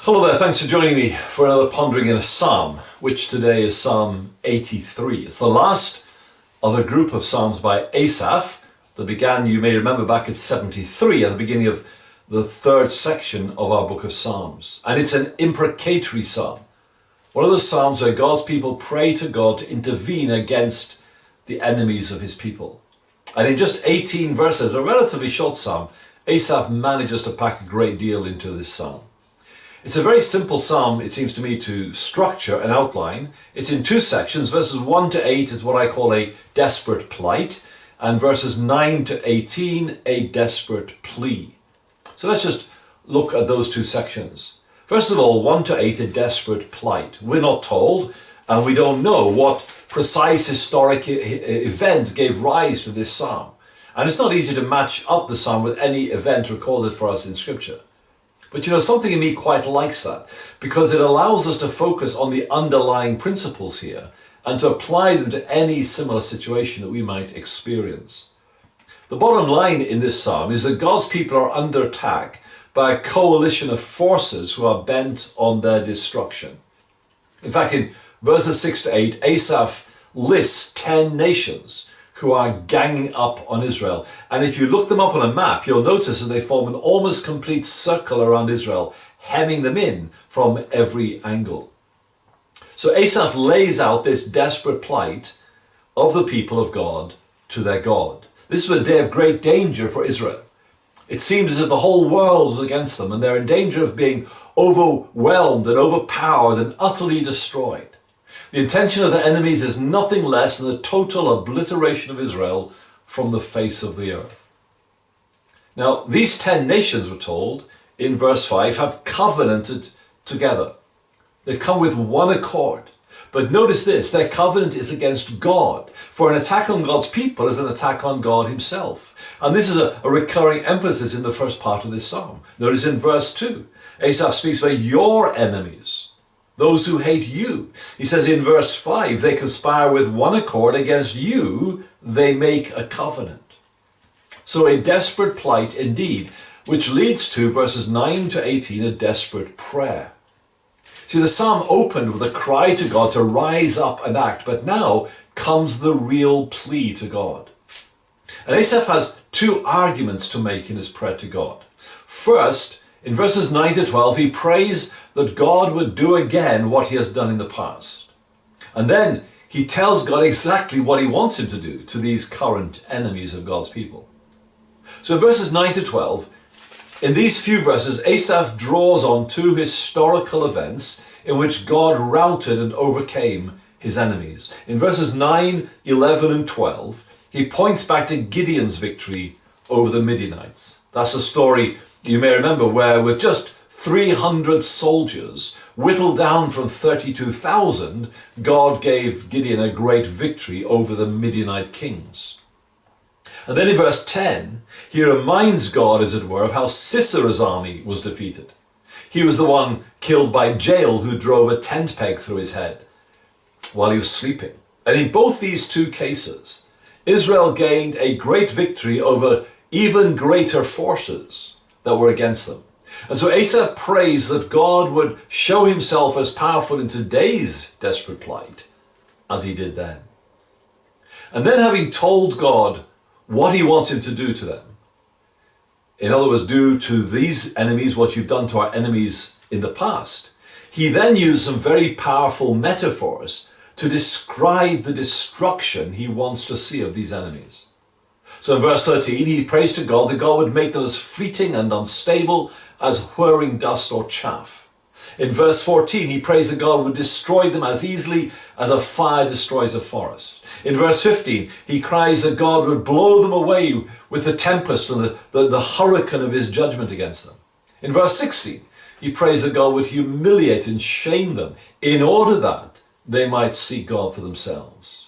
Hello there, thanks for joining me for another Pondering in a Psalm, which today is Psalm 83. It's the last of a group of Psalms by Asaph that began, you may remember, back at 73 at the beginning of the third section of our book of Psalms. And it's an imprecatory psalm. One of those psalms where God's people pray to God to intervene against the enemies of his people. And in just 18 verses, a relatively short psalm, Asaph manages to pack a great deal into this psalm. It's a very simple psalm, it seems to me, to structure and outline. It's in two sections. Verses 1 to 8 is what I call a desperate plight, and verses 9 to 18, a desperate plea. So let's just look at those two sections. First of all, 1 to 8, a desperate plight. We're not told, and we don't know what precise historic event gave rise to this psalm. And it's not easy to match up the psalm with any event recorded for us in Scripture. But something in me quite likes that, because it allows us to focus on the underlying principles here and to apply them to any similar situation that we might experience. The bottom line in this psalm is that God's people are under attack by a coalition of forces who are bent on their destruction. In fact, in verses 6 to 8, Asaph lists 10 nations who are ganging up on Israel. And if you look them up on a map, you'll notice that they form an almost complete circle around Israel, hemming them in from every angle. So Asaph lays out this desperate plight of the people of God to their God. This was a day of great danger for Israel. It seemed as if the whole world was against them, and they're in danger of being overwhelmed and overpowered and utterly destroyed. The intention of the enemies is nothing less than the total obliteration of Israel from the face of the earth. Now, these 10 nations, we're told in verse 5, have covenanted together. They've come with one accord. But notice this, their covenant is against God. For an attack on God's people is an attack on God himself. And this is a recurring emphasis in the first part of this psalm. Notice in verse 2, Asaph speaks about your enemies, those who hate you. He says in verse 5, they conspire with one accord against you, they make a covenant. So a desperate plight indeed, which leads to verses 9 to 18, a desperate prayer. See, the psalm opened with a cry to God to rise up and act, but now comes the real plea to God. And Asaph has two arguments to make in his prayer to God. First, in verses 9 to 12, he prays that God would do again what he has done in the past. And then he tells God exactly what he wants him to do to these current enemies of God's people. So in verses 9 to 12, in these few verses, Asaph draws on two historical events in which God routed and overcame his enemies. In verses 9, 11, and 12, he points back to Gideon's victory over the Midianites. That's a story you may remember where with just 300 soldiers, whittled down from 32,000, God gave Gideon a great victory over the Midianite kings. And then in verse 10, he reminds God, as it were, of how Sisera's army was defeated. He was the one killed by Jael who drove a tent peg through his head while he was sleeping. And in both these two cases, Israel gained a great victory over even greater forces that were against them. And so Asaph prays that God would show himself as powerful in today's desperate plight as he did then. And then, having told God what he wants him to do to them, in other words, do to these enemies what you've done to our enemies in the past, he then used some very powerful metaphors to describe the destruction he wants to see of these enemies. So in verse 13, he prays to God that God would make them as fleeting and unstable as whirring dust or chaff. In verse 14, he prays that God would destroy them as easily as a fire destroys a forest. In verse 15, he cries that God would blow them away with the tempest and the hurricane of his judgment against them. In verse 16, he prays that God would humiliate and shame them in order that they might seek God for themselves.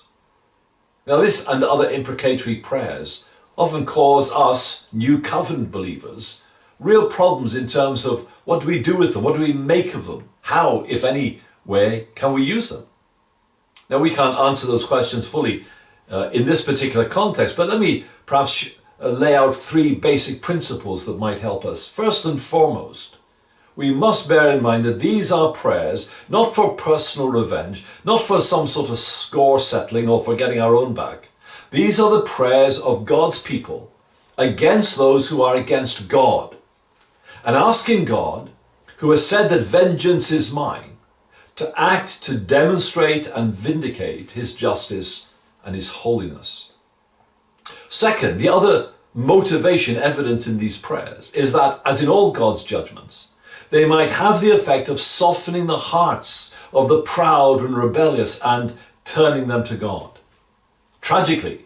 Now, this and other imprecatory prayers often cause us, new covenant believers, real problems in terms of what do we do with them? What do we make of them? How, if any way, can we use them? Now, we can't answer those questions fully in this particular context, but let me perhaps lay out three basic principles that might help us. First and foremost, we must bear in mind that these are prayers not for personal revenge, not for some sort of score settling or for getting our own back. These are the prayers of God's people against those who are against God, and asking God, who has said that vengeance is mine, to act to demonstrate and vindicate his justice and his holiness. Second, the other motivation evident in these prayers is that, as in all God's judgments, they might have the effect of softening the hearts of the proud and rebellious and turning them to God. Tragically,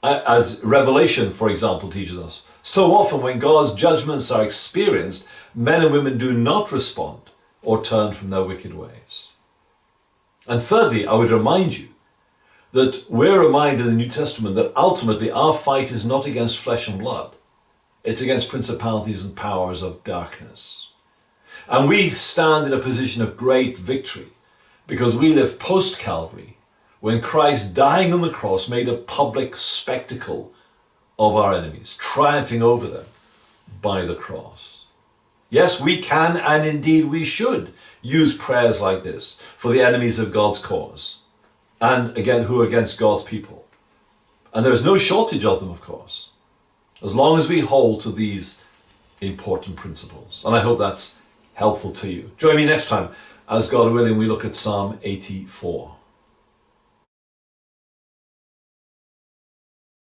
as Revelation, for example, teaches us, so often when God's judgments are experienced, men and women do not respond or turn from their wicked ways. And thirdly, I would remind you that we're reminded in the New Testament that ultimately our fight is not against flesh and blood. It's against principalities and powers of darkness. And we stand in a position of great victory because we live post-Calvary, when Christ, dying on the cross, made a public spectacle of our enemies, triumphing over them by the cross. Yes, we can, and indeed we should, use prayers like this for the enemies of God's cause, and again, who are against God's people. And there's no shortage of them, of course, as long as we hold to these important principles. And I hope that's helpful to you. Join me next time, as God willing, we look at Psalm 84.